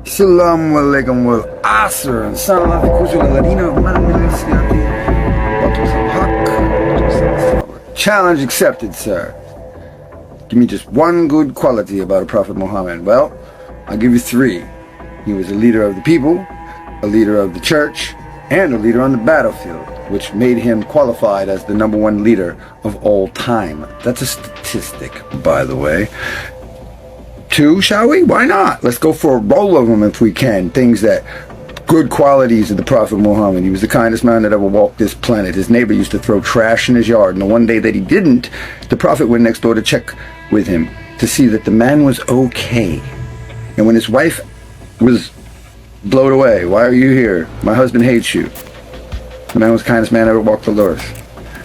Assalamu alaikum wal asr. Salam Challenge accepted, sir. Give me just one good quality about a Prophet Muhammad. Well, I'll give you three. He was a leader of the people, a leader of the church, and a leader on the battlefield, which made him qualified as the #1 leader of all time. That's a statistic, by the way. Two, shall we? Why not? Let's go for a roll of them if we can. Things that, good qualities of the Prophet Muhammad. He was the kindest man that ever walked this planet. His neighbor used to throw trash in his yard, and the one day that he didn't, the Prophet went next door to check with him to see that the man was okay. And when his wife was blown away, "Why are you here? My husband hates you." The man was the kindest man ever walked the earth.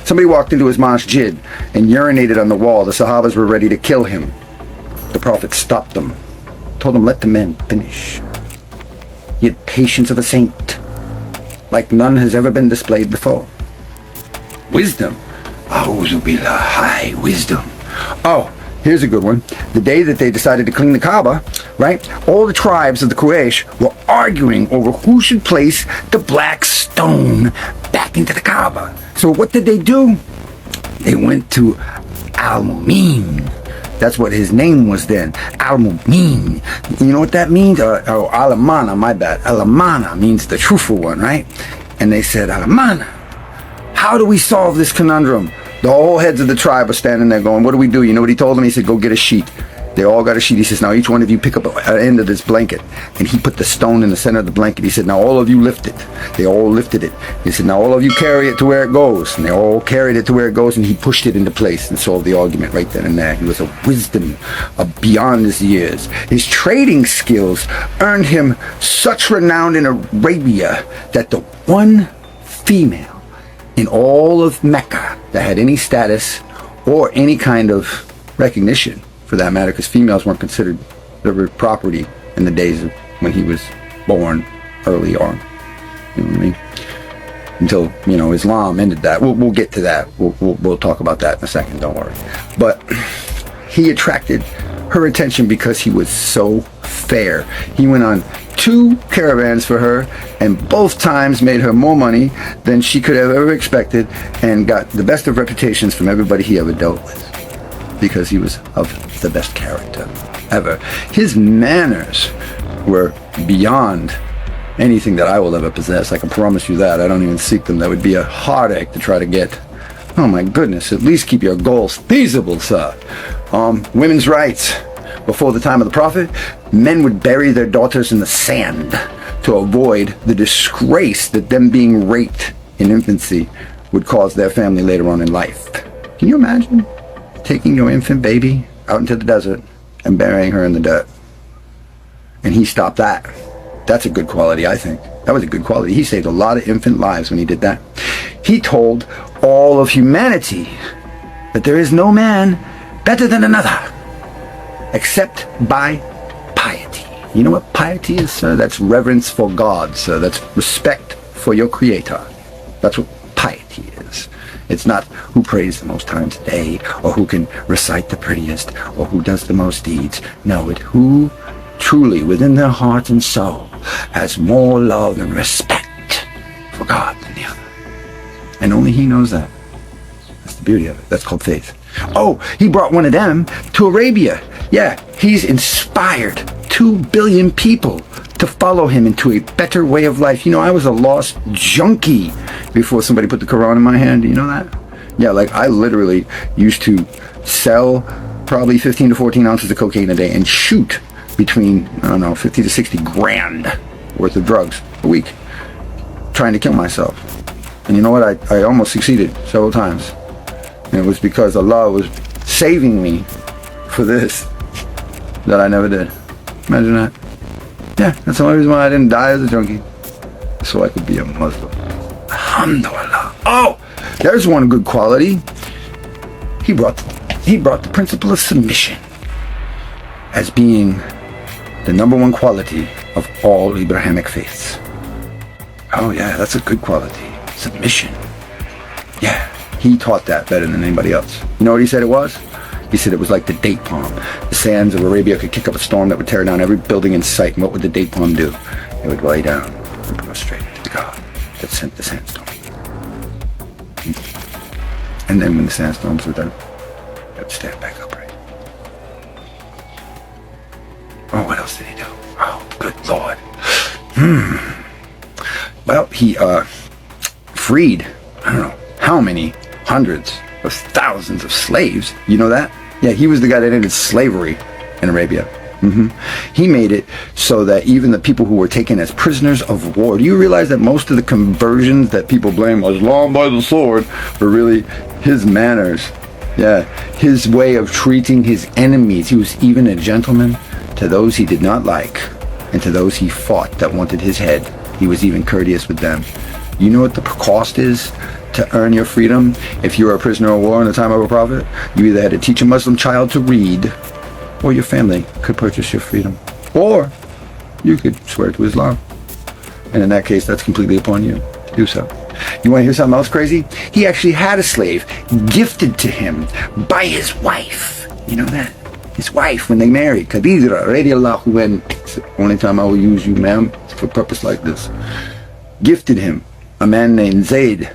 Somebody walked into his masjid and urinated on the wall. The Sahabas were ready to kill him. The Prophet stopped them, told them, "Let the men finish." He had patience of a saint, like none has ever been displayed before. Wisdom. A'udhu billah, high wisdom. Oh, here's a good one. The day that they decided to clean the Kaaba, right, all the tribes of the Quraysh were arguing over who should place the black stone back into the Kaaba. So what did they do? They went to Al-Mumin. That's what his name was then, Al-Mumin. You know what that means? Al-Amana, my bad. Al-Amana means the truthful one, right? And they said, Al-Amana, how do we solve this conundrum? The whole heads of the tribe are standing there going, what do we do? You know what he told them? He said, go get a sheet. They all got a sheet. He says, now each one of you pick up an end of this blanket. And he put the stone in the center of the blanket. He said, now all of you lift it. They all lifted it. He said, now all of you carry it to where it goes. And they all carried it to where it goes, and he pushed it into place and solved the argument right then and there. He was a wisdom beyond his years. His trading skills earned him such renown in Arabia that the one female in all of Mecca that had any status or any kind of recognition, for that matter, because females weren't considered property in the days of when he was born early on. You know what I mean? Until, Islam ended that. We'll get to that. We'll talk about that in a second, don't worry. But he attracted her attention because he was so fair. He went on 2 caravans for her, and both times made her more money than she could have ever expected, and got the best of reputations from everybody he ever dealt with, because he was of the best character ever. His manners were beyond anything that I will ever possess. I can promise you that. I don't even seek them. That would be a heartache to try to get. Oh my goodness, at least keep your goals feasible, sir. Women's rights. Before the time of the Prophet, men would bury their daughters in the sand to avoid the disgrace that them being raped in infancy would cause their family later on in life. Can you imagine taking your infant baby out into the desert and burying her in the dirt? And he stopped that. That's a good quality, I think. That was a good quality. He saved a lot of infant lives when he did that. He told all of humanity that there is no man better than another, except by piety. You know what piety is, sir? That's reverence for God, sir. That's respect for your Creator. That's what piety is. It's not who prays the most times a day, or who can recite the prettiest, or who does the most deeds. No, it's who truly within their heart and soul has more love and respect for God than the other. And only he knows that. That's the beauty of it. That's called faith. Oh, he brought one of them to Arabia. Yeah, he's inspired 2 billion people to follow him into a better way of life. I was a lost junkie before somebody put the Quran in my hand. Do you know that? Yeah, like I literally used to sell probably 15 to 14 ounces of cocaine a day and shoot between, 50 to 60 grand worth of drugs a week, trying to kill myself. And you know what? I almost succeeded several times. And it was because Allah was saving me for this that I never did. Imagine that. Yeah, that's the only reason why I didn't die as a junkie. So I could be a Muslim. Alhamdulillah. Oh, there's one good quality. He brought the principle of submission as being the #1 quality of all Abrahamic faiths. Oh yeah, that's a good quality. Submission. Yeah, he taught that better than anybody else. You know what he said it was? He said it was like the date palm. The sands of Arabia could kick up a storm that would tear down every building in sight. And what would the date palm do? It would lay down and prostrate to the God that sent the sandstorm. And then when the sandstorms were done, it would stand back upright. Oh, what else did he do? Oh, good Lord. Well, he freed, I don't know how many hundreds of thousands of slaves. You know that? Yeah, he was the guy that ended slavery in Arabia. He made it so that even the people who were taken as prisoners of war, do you realize that most of the conversions that people blame Islam by the sword were really his manners? Yeah, his way of treating his enemies. He was even a gentleman to those he did not like, and to those he fought that wanted his head. He was even courteous with them. You know what the cost is to earn your freedom? If you were a prisoner of war in the time of a prophet, you either had to teach a Muslim child to read, or your family could purchase your freedom, or you could swear to Islam. And in that case, that's completely upon you to do so. You want to hear something else crazy? He actually had a slave gifted to him by his wife. You know that? His wife, when they married, Khadija, radiallahu anha, it's the only time I will use you, ma'am, for a purpose like this, gifted him a man named Zayd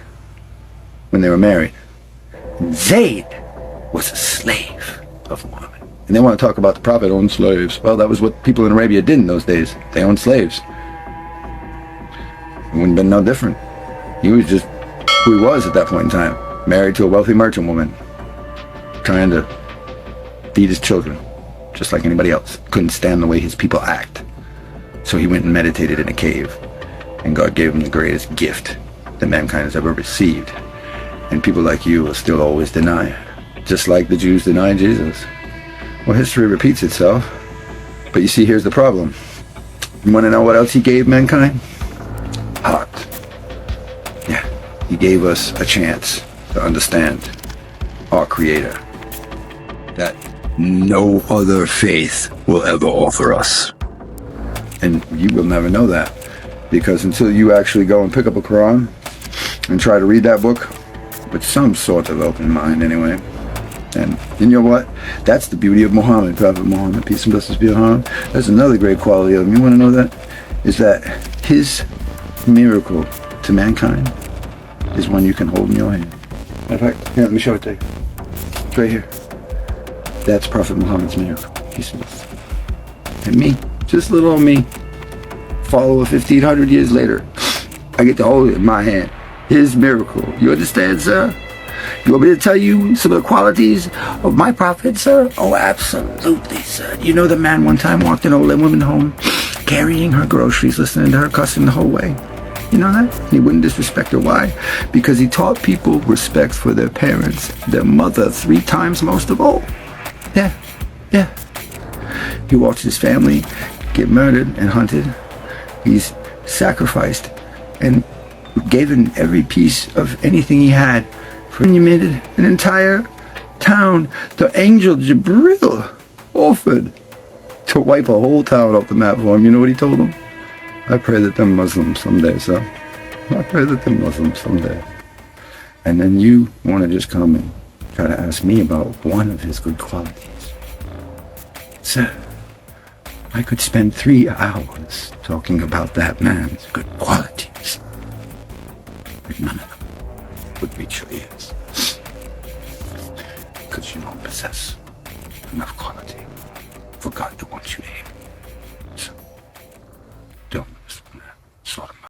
when they were married. Zayd was a slave of Muhammad. And they want to talk about the Prophet owned slaves. Well, that was what people in Arabia did in those days. They owned slaves. It wouldn't have been no different. He was just who he was at that point in time. Married to a wealthy merchant woman. Trying to feed his children. Just like anybody else. Couldn't stand the way his people act. So he went and meditated in a cave. And God gave him the greatest gift that mankind has ever received. And people like you will still always deny. Just like the Jews denied Jesus. Well, history repeats itself. But you see, here's the problem. You want to know what else he gave mankind? Heart. Yeah, he gave us a chance to understand our Creator. That no other faith will ever offer us. And you will never know that. Because until you actually go and pick up a Quran and try to read that book with some sort of open mind anyway. And you know what? That's the beauty of Muhammad, Prophet Muhammad, peace and blessings be upon him. That's another great quality of him. You want to know that? Is that his miracle to mankind is one you can hold in your hand. Matter of fact, here, let me show it to you. It's right here. That's Prophet Muhammad's miracle. Peace and blessings. And me, just little old me, follower 1,500 years later, I get to hold it in my hand. His miracle. You understand, sir? You want me to tell you some of the qualities of my prophet, sir? Oh, absolutely, sir. You know the man one time walked an old woman home, carrying her groceries, listening to her cussing the whole way. You know that? He wouldn't disrespect her. Why? Because he taught people respect for their parents, their mother 3 times most of all. Yeah. He watched his family get murdered and hunted. He's sacrificed and given every piece of anything he had. He made it an entire town. The angel Jibril offered to wipe a whole town off the map for him. You know what he told him? I pray that they're Muslims someday, sir. I pray that they're Muslims someday. And then you want to just come and try to ask me about one of his good qualities. Sir, I could spend 3 hours talking about that man's good qualities. But none of them would reach your ears. Because you don't possess enough quality for God to want you to hear.